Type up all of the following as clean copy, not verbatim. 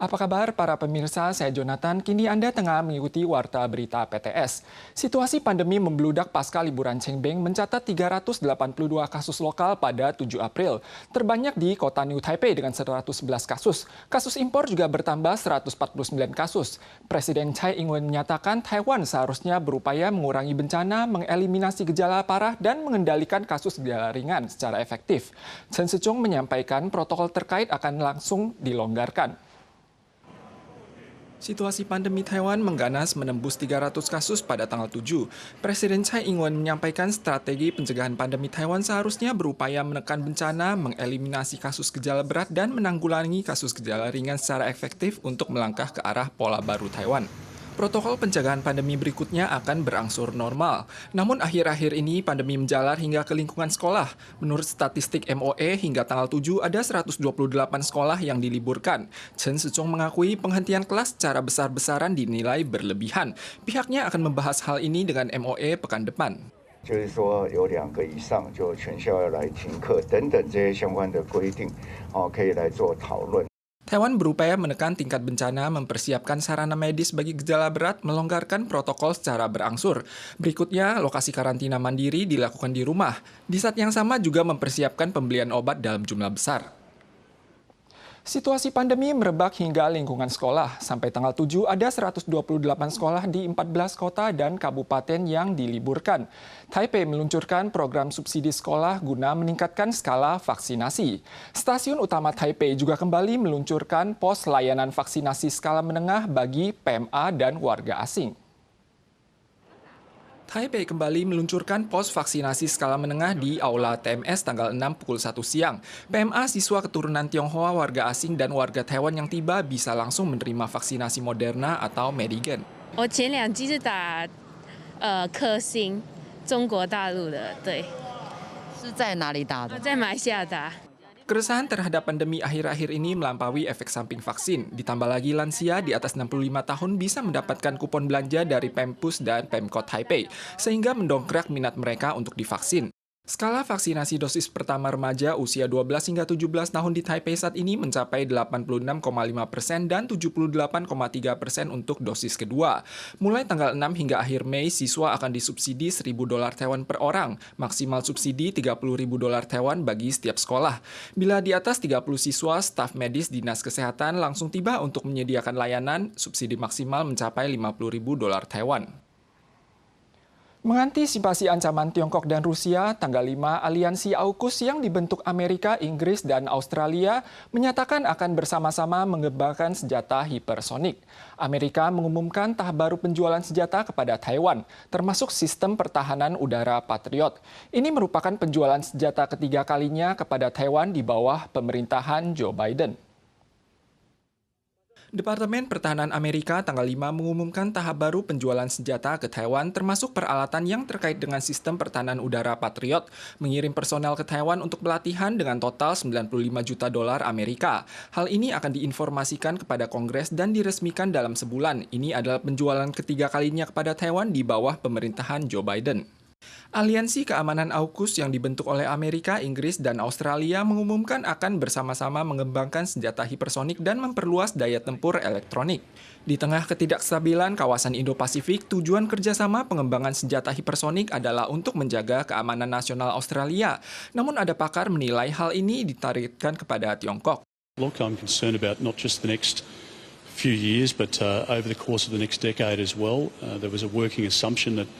Apa kabar para pemirsa? Saya Jonathan. Kini Anda tengah mengikuti Warta Berita PTS. Situasi pandemi membludak pasca liburan Cengbeng mencatat 382 kasus lokal pada 7 April. Terbanyak di kota New Taipei dengan 111 kasus. Kasus impor juga bertambah 149 kasus. Presiden Tsai Ing-wen menyatakan Taiwan seharusnya berupaya mengurangi bencana, mengeliminasi gejala parah, dan mengendalikan kasus gejala ringan secara efektif. Chen Shih-chung menyampaikan protokol terkait akan langsung dilonggarkan. Situasi pandemi Taiwan mengganas menembus 300 kasus pada tanggal 7. Presiden Tsai Ing-wen menyampaikan strategi pencegahan pandemi Taiwan seharusnya berupaya menekan bencana, mengeliminasi kasus gejala berat, dan menanggulangi kasus gejala ringan secara efektif untuk melangkah ke arah pola baru Taiwan. Protokol pencegahan pandemi berikutnya akan berangsur normal. Namun akhir-akhir ini pandemi menjalar hingga ke lingkungan sekolah. Menurut statistik MOE, hingga tanggal 7 ada 128 sekolah yang diliburkan. Chen Shih-chung mengakui penghentian kelas secara besar-besaran dinilai berlebihan. Pihaknya akan membahas hal ini dengan MOE pekan depan. 就是说有2个以上就全校要来停课等等这些相关的规定，可以来做讨论。 Taiwan berupaya menekan tingkat bencana, mempersiapkan sarana medis bagi gejala berat, melonggarkan protokol secara berangsur. Berikutnya, lokasi karantina mandiri dilakukan di rumah. Di saat yang sama juga mempersiapkan pembelian obat dalam jumlah besar. Situasi pandemi merebak hingga lingkungan sekolah. Sampai tanggal 7 ada 128 sekolah di 14 kota dan kabupaten yang diliburkan. Taipei meluncurkan program subsidi sekolah guna meningkatkan skala vaksinasi. Stasiun utama Taipei juga kembali meluncurkan pos layanan vaksinasi skala menengah bagi PMA dan warga asing. Taipei kembali meluncurkan pos vaksinasi skala menengah di Aula TMS tanggal 6 pukul 1 siang. PMA siswa keturunan Tionghoa, warga asing, dan warga Taiwan yang tiba bisa langsung menerima vaksinasi Moderna atau Medigen. 我前2剂是打科兴，中国大陆的，对。是在哪里打的？在马来西亚打。 Keresahan terhadap pandemi akhir-akhir ini melampaui efek samping vaksin. Ditambah lagi lansia di atas 65 tahun bisa mendapatkan kupon belanja dari Pempus dan Pemkot Taipei, sehingga mendongkrak minat mereka untuk divaksin. Skala vaksinasi dosis pertama remaja usia 12 hingga 17 tahun di Taipei saat ini mencapai 86,5% dan 78,3% untuk dosis kedua. Mulai tanggal 6 hingga akhir Mei, siswa akan disubsidi $1.000 Taiwan per orang, maksimal subsidi $30.000 Taiwan bagi setiap sekolah. Bila di atas 30 siswa, staf medis Dinas Kesehatan langsung tiba untuk menyediakan layanan, subsidi maksimal mencapai $50.000 Taiwan. Mengantisipasi ancaman Tiongkok dan Rusia, tanggal 5 aliansi AUKUS yang dibentuk Amerika, Inggris, dan Australia menyatakan akan bersama-sama mengembangkan senjata hipersonik. Amerika mengumumkan tahap baru penjualan senjata kepada Taiwan, termasuk sistem pertahanan udara Patriot. Ini merupakan penjualan senjata ketiga kalinya kepada Taiwan di bawah pemerintahan Joe Biden. Departemen Pertahanan Amerika tanggal 5 mengumumkan tahap baru penjualan senjata ke Taiwan termasuk peralatan yang terkait dengan sistem pertahanan udara Patriot, mengirim personel ke Taiwan untuk pelatihan dengan total $95 juta Amerika. Hal ini akan diinformasikan kepada Kongres dan diresmikan dalam sebulan. Ini adalah penjualan ketiga kalinya kepada Taiwan di bawah pemerintahan Joe Biden. Aliansi Keamanan AUKUS yang dibentuk oleh Amerika, Inggris, dan Australia mengumumkan akan bersama-sama mengembangkan senjata hipersonik dan memperluas daya tempur elektronik. Di tengah ketidakstabilan kawasan Indo-Pasifik, tujuan kerjasama pengembangan senjata hipersonik adalah untuk menjaga keamanan nasional Australia. Namun ada pakar menilai hal ini ditargetkan kepada Tiongkok. Look, I'm concerned about not just the next few years, but over the course of the next decade as well. There was a working assumption that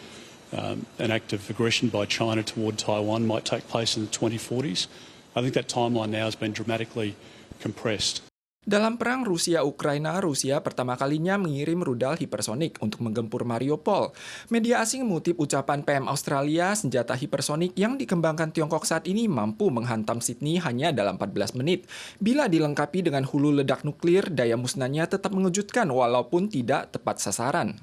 an act of aggression by China toward Taiwan might take place in the 2040s. I think that timeline now has been dramatically compressed. Dalam perang Rusia-Ukraina, Rusia pertama kalinya mengirim rudal hipersonik untuk menggempur Mariupol. Media asing mengutip ucapan PM Australia, senjata hipersonik yang dikembangkan Tiongkok saat ini mampu menghantam Sydney hanya dalam 14 menit. Bila dilengkapi dengan hulu ledak nuklir, daya musnahnya tetap mengejutkan walaupun tidak tepat sasaran.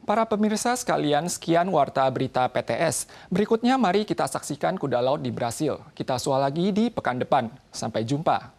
Para pemirsa sekalian, sekian Warta Berita PTS. Berikutnya mari kita saksikan kuda laut di Brasil. Kita sual lagi di pekan depan. Sampai jumpa.